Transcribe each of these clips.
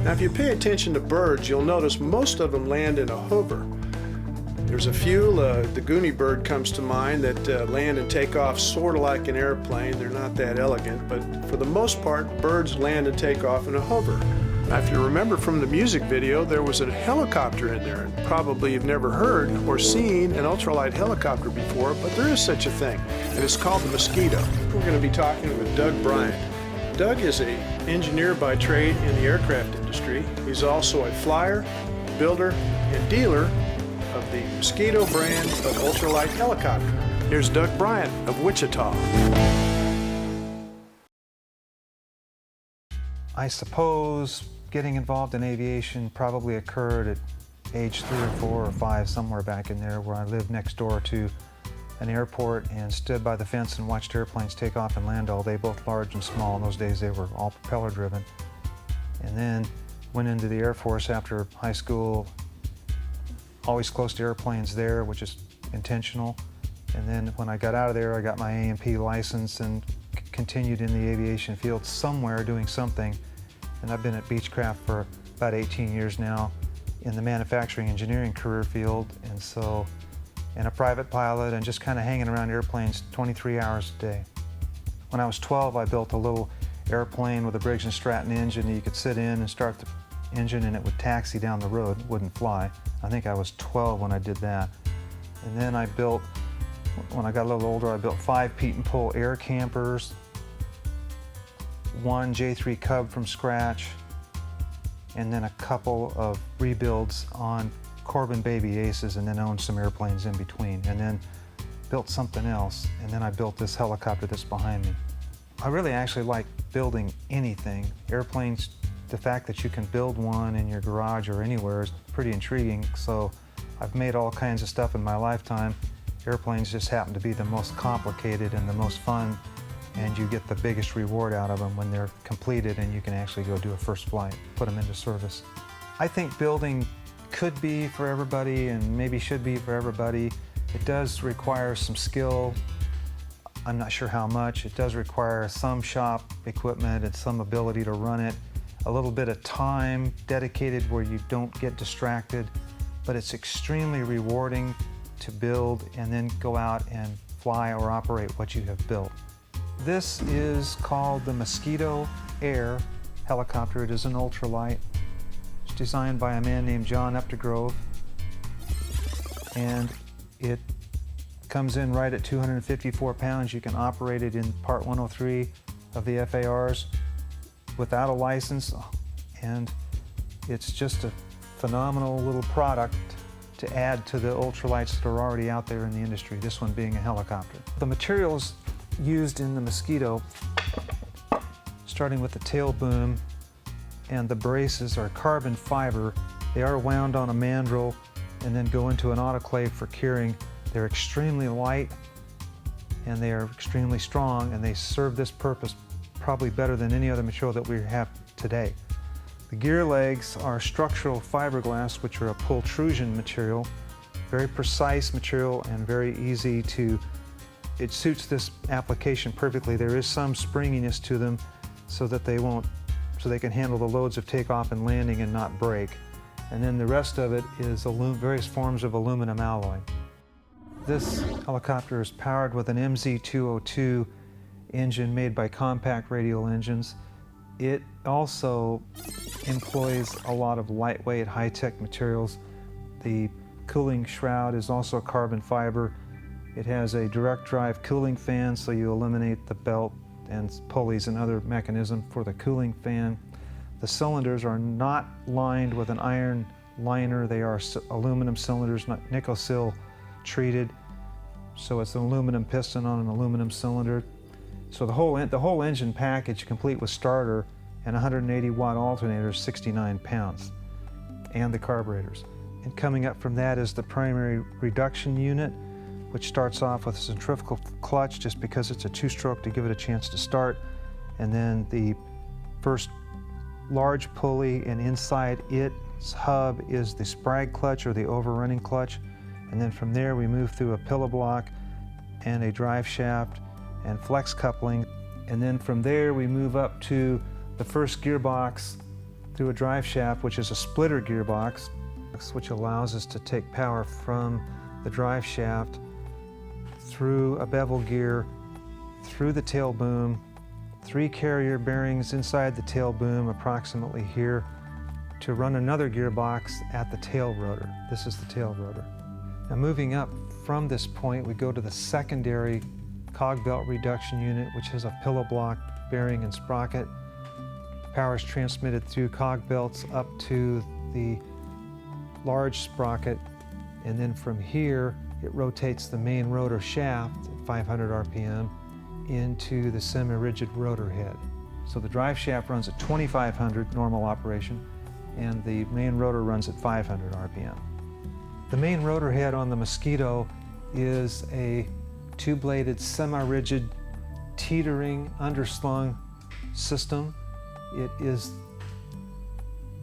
Now if you pay attention to birds, you'll notice most of them land in a hover. There's a few, the Goonie bird comes to mind, that land and take off sort of like an airplane. They're not that elegant, but for the most part, birds land and take off in a hover. Now, if you remember from the music video, there was a helicopter in there. And probably you've never heard or seen an ultralight helicopter before, but there is such a thing, and it's called the Mosquito. We're going to be talking with Doug Bryant. Doug is an engineer by trade in the aircraft industry. He's also a flyer, builder, and dealer of the Mosquito brand of ultralight helicopter. Here's Doug Bryant of Wichita. I suppose getting involved in aviation probably occurred at age 3 or 4 or 5, somewhere back in there, where I lived next door to an airport and stood by the fence and watched airplanes take off and land all day, both large and small. In those days they were all propeller driven. And then went into the Air Force after high school, always close to airplanes there, which is intentional. And then when I got out of there, I got my A&P license and continued in the aviation field somewhere doing something. And I've been at Beechcraft for about 18 years now in the manufacturing engineering career field. And a private pilot and just kind of hanging around airplanes 23 hours a day. When I was 12, I built a little airplane with a Briggs & Stratton engine that you could sit in and start the engine and it would taxi down the road, wouldn't fly. I think I was 12 when I did that. And then I built, when I got a little older, I built 5 Pete and Pull air campers, 1 J3 Cub from scratch, and then a couple of rebuilds on Corbin Baby Aces, and then owned some airplanes in between, and then built something else, and then I built this helicopter that's behind me. I really actually like building anything. Airplanes, the fact that you can build one in your garage or anywhere is pretty intriguing, so I've made all kinds of stuff in my lifetime. Airplanes just happen to be the most complicated and the most fun, and you get the biggest reward out of them when they're completed and you can actually go do a first flight, put them into service. I think building could be for everybody and maybe should be for everybody. It does require some skill. I'm not sure how much. It does require some shop equipment and some ability to run it, a little bit of time dedicated where you don't get distracted, but it's extremely rewarding to build and then go out and fly or operate what you have built. This is called the Mosquito Air helicopter. It is an ultralight. It's designed by a man named John Updegrove, and it comes in right at 254 pounds. You can operate it in Part 103 of the FARs without a license, and it's just a phenomenal little product to add to the ultralights that are already out there in the industry, this one being a helicopter. The materials used in the Mosquito, starting with the tail boom and the braces, are carbon fiber. They are wound on a mandrel and then go into an autoclave for curing. They're extremely light and they are extremely strong, and they serve this purpose probably better than any other material that we have today. The gear legs are structural fiberglass, which are a pultrusion material, very precise material and very easy to, it suits this application perfectly. There is some springiness to them so that they won't, so they can handle the loads of takeoff and landing and not break. And then the rest of it is various forms of aluminum alloy. This helicopter is powered with an MZ202 engine made by Compact Radial Engines. It also employs a lot of lightweight, high-tech materials. The cooling shroud is also carbon fiber. It has a direct drive cooling fan, so you eliminate the belt and pulleys and other mechanism for the cooling fan. The cylinders are not lined with an iron liner. They are aluminum cylinders, not nickel treated. So it's an aluminum piston on an aluminum cylinder. So the whole engine package, complete with starter and 180-watt alternators, 69 pounds, and the carburetors. And coming up from that is the primary reduction unit, which starts off with a centrifugal clutch just because it's a two-stroke to give it a chance to start. And then the first large pulley, and inside its hub is the sprag clutch, or the overrunning clutch. And then from there we move through a pillow block and a drive shaft and flex coupling. And then from there we move up to the first gearbox through a drive shaft, which is a splitter gearbox, which allows us to take power from the drive shaft through a bevel gear, through the tail boom, 3 carrier bearings inside the tail boom approximately here to run another gearbox at the tail rotor. This is the tail rotor. Now moving up from this point, we go to the secondary cog belt reduction unit, which has a pillow block bearing and sprocket. Power is transmitted through cog belts up to the large sprocket, and then from here it rotates the main rotor shaft at 500 RPM into the semi-rigid rotor head. So the drive shaft runs at 2500 normal operation, and the main rotor runs at 500 RPM. The main rotor head on the Mosquito is a 2-bladed semi-rigid teetering underslung system. It is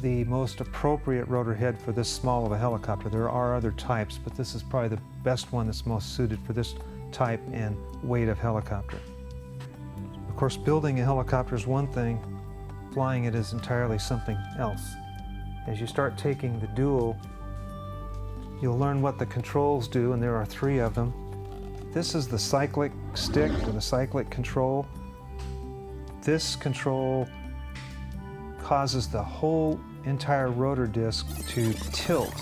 the most appropriate rotor head for this small of a helicopter. There are other types, but this is probably the best one that's most suited for this type and weight of helicopter. Of course, building a helicopter is one thing, flying it is entirely something else. As you start taking the dual, you'll learn what the controls do, and there are 3 of them. This is the Cyclic stick, or the Cyclic control. This control causes the whole entire rotor disc to tilt.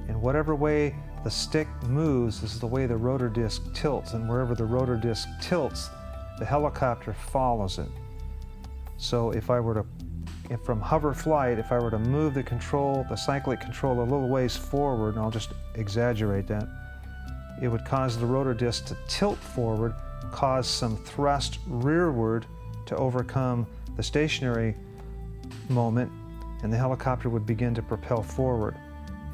And whatever way the stick moves is the way the rotor disc tilts, and wherever the rotor disc tilts, the helicopter follows it. So if from hover flight, if I were to move the control, the Cyclic control a little ways forward, and I'll just exaggerate that, it would cause the rotor disc to tilt forward, cause some thrust rearward to overcome the stationary moment, and the helicopter would begin to propel forward.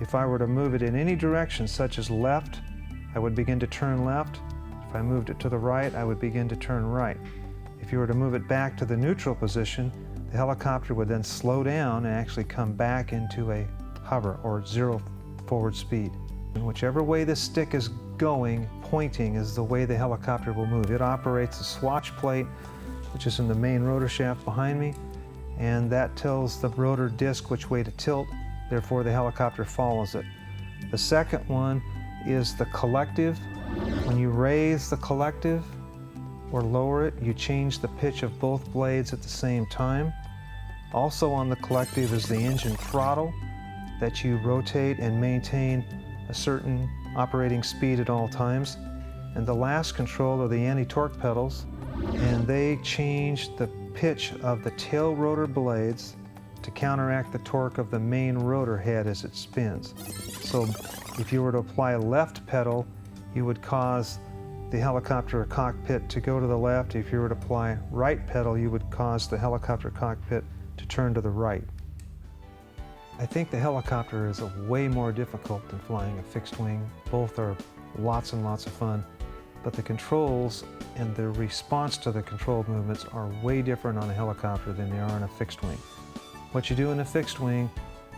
If I were to move it in any direction, such as left, I would begin to turn left. If I moved it to the right, I would begin to turn right. If you were to move it back to the neutral position, the helicopter would then slow down and actually come back into a hover or 0 forward speed. And whichever way the stick is going, pointing is the way the helicopter will move. It operates a swatch plate, which is in the main rotor shaft behind me, and that tells the rotor disc which way to tilt, therefore the helicopter follows it. The second one is the collective. When you raise the collective or lower it, you change the pitch of both blades at the same time. Also on the collective is the engine throttle that you rotate and maintain a certain operating speed at all times. And the last control are the anti-torque pedals, and they change the pitch of the tail rotor blades to counteract the torque of the main rotor head as it spins. So if you were to apply a left pedal, you would cause the helicopter cockpit to go to the left. If you were to apply right pedal, you would cause the helicopter cockpit to turn to the right. I think the helicopter is way more difficult than flying a fixed wing. Both are lots and lots of fun, but the controls and the response to the controlled movements are way different on a helicopter than they are on a fixed wing. What you do in a fixed wing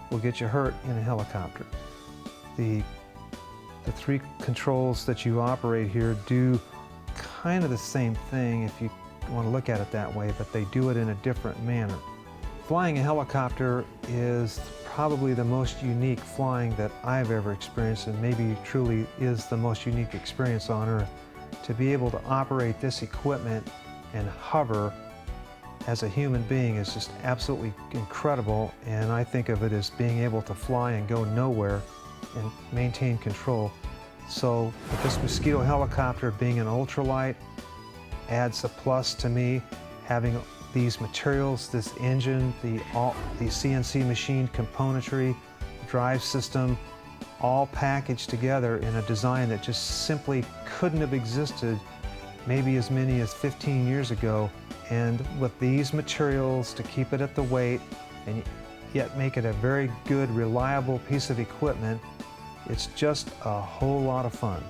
will get you hurt in a helicopter. The 3 controls that you operate here do kind of the same thing if you want to look at it that way, but they do it in a different manner. Flying a helicopter is probably the most unique flying that I've ever experienced, and maybe truly is the most unique experience on Earth. To be able to operate this equipment and hover as a human being is just absolutely incredible, and I think of it as being able to fly and go nowhere and maintain control. So with this Mosquito helicopter being an ultralight adds a plus to me. Having these materials, this engine, the CNC machined componentry, drive system, all packaged together in a design that just simply couldn't have existed maybe as many as 15 years ago. And with these materials to keep it at the weight and yet make it a very good, reliable piece of equipment, it's just a whole lot of fun.